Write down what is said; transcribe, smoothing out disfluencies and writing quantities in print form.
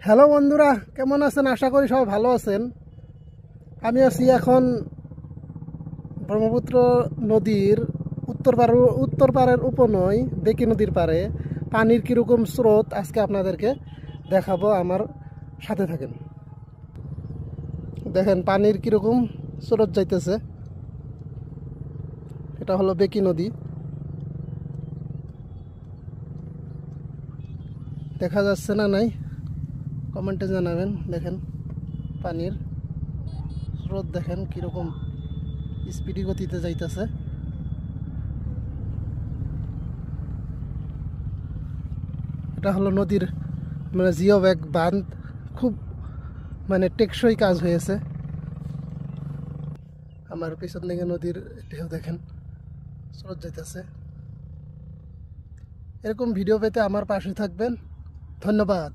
Hello বন্ধুরা, কেমন আছেন? আশা করি সবাই ভালো আছেন। আমি আছি এখন ব্রহ্মপুত্র নদীর উত্তর পাড়ের উপনয় বেকি নদীর পাড়ে। পানির কীরকম স্রোত আজকে আপনাদেরকে দেখাবো, আমার সাথে থাকেন। দেখেন পানির কীরকম স্রোত যাইতেছে। এটা হলো বেকি নদী, দেখা যাচ্ছে না নাই কমেন্টে জানাবেন। দেখেন পানির স্রোত দেখেন কীরকম স্পিডি গতিতে যাইতেছে। এটা হলো নদীর জিও ব্যাগ বাঁধ, খুব টেকসই কাজ হয়েছে। আমার পিছন দিকে নদীর ঢেউ দেখেন, স্রোত যাইতেছে। এরকম ভিডিও পেতে আমার পাশে থাকবেন। ধন্যবাদ।